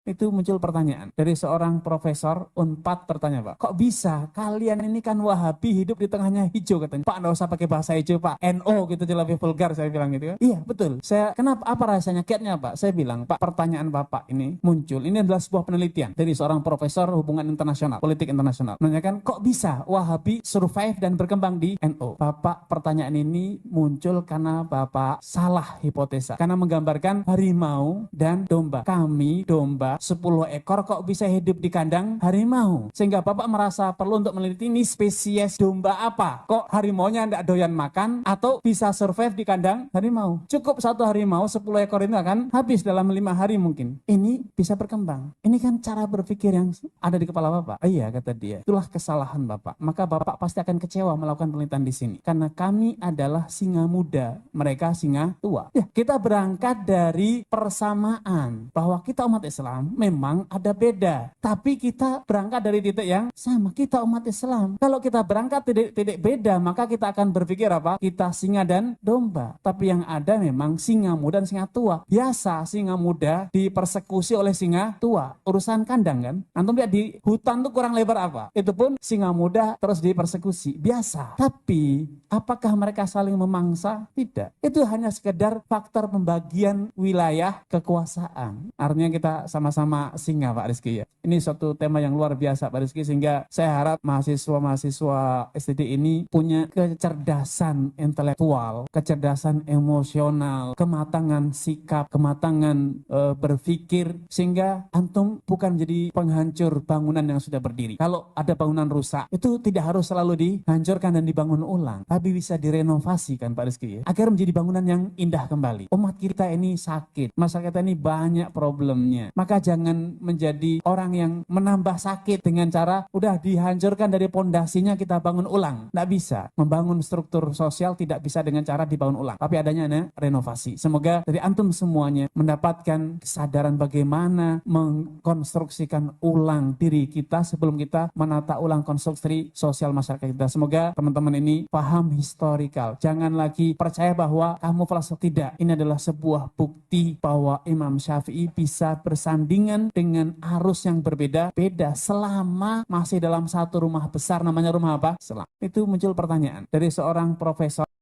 Itu muncul pertanyaan dari seorang profesor Unpad bertanya, Pak, kok bisa kalian ini kan Wahabi hidup di tengahnya hijau katanya. Pak, nggak usah pakai bahasa hijau, Pak. NO gitu aja lebih vulgar, saya bilang gitu. Iya, betul. Kenapa, apa rasanya kiatnya, Pak? Saya bilang, Pak, pertanyaan Bapak ini muncul. Ini adalah sebuah penelitian dari seorang profesor hubungan internasional, politik internasional. Menanyakan, kok bisa Wahabi survive dan berkembang di NO? Bapak, pertanyaan ini muncul karena Bapak salah hipotesa. Karena menggambarkan harimau dan domba. Kami domba 10 ekor kok bisa hidup di kandang harimau. Sehingga Bapak merasa perlu untuk meneliti ini spesies domba apa. Kok harimaunya tidak doyan makan atau bisa survive di kandang harimau. Cukup satu harimau 10 ekor itu akan habis dalam 5 hari mungkin. Ini bisa berkembang. Ini kan cara berpikir yang ada di kepala Bapak. Iya, kata dia. Itulah kesalahan Bapak. Maka Bapak pasti akan kecewa melakukan penelitian di sini. Karena kami adalah singa muda, mereka singa tua. Ya, kita berangkat dari persamaan bahwa kita umat Islam memang ada beda, tapi kita berangkat dari titik yang sama. Kita umat Islam. Kalau kita berangkat titik beda, maka kita akan berpikir apa? Kita singa dan domba. Tapi yang ada memang singa muda dan singa tua. Biasa singa muda dipersekusi oleh singa tua. Urusan kandang kan? Antum lihat di hutan tuh kurang lebar apa? Itu pun singa muda terus dipersekusi. Biasa. Tapi apakah mereka saling memangsa? Tidak. Itu hanya sekedar faktor pembagian wilayah kekuasaan. Artinya kita sama-sama singa, Pak Rizky ya. Ini suatu tema yang luar biasa, Pak Rizky, sehingga saya harap mahasiswa-mahasiswa STD ini punya kecerdasan intelektual, kecerdasan emosional, kematangan sikap, kematangan berpikir, sehingga antum bukan jadi penghancur bangunan yang sudah berdiri. Kalau ada bangunan rusak, itu tidak harus selalu dihancurkan dan dibangun ulang, tapi bisa direnovasi kan, Pak Rizky ya, agar menjadi bangunan yang indah kembali. Umat kita ini sakit, masyarakat ini banyak problemnya. Maka jangan menjadi orang yang menambah sakit dengan cara udah dihancurkan dari pondasinya kita bangun ulang. Tidak bisa. Membangun struktur sosial tidak bisa dengan cara dibangun ulang. Tapi adanya renovasi. Semoga dari antum semuanya mendapatkan kesadaran bagaimana mengkonstruksikan ulang diri kita sebelum kita menata ulang konstruksi sosial masyarakat kita. Semoga teman-teman ini paham historikal. Jangan lagi percaya bahwa kamu filsuf. Tidak. Ini adalah sebuah bukti bahwa Imam Syafi'i bisa bersandingan dengan arus yang berbeda-beda selama masih dalam satu rumah besar, namanya rumah apa? Islam. Itu muncul pertanyaan dari seorang profesor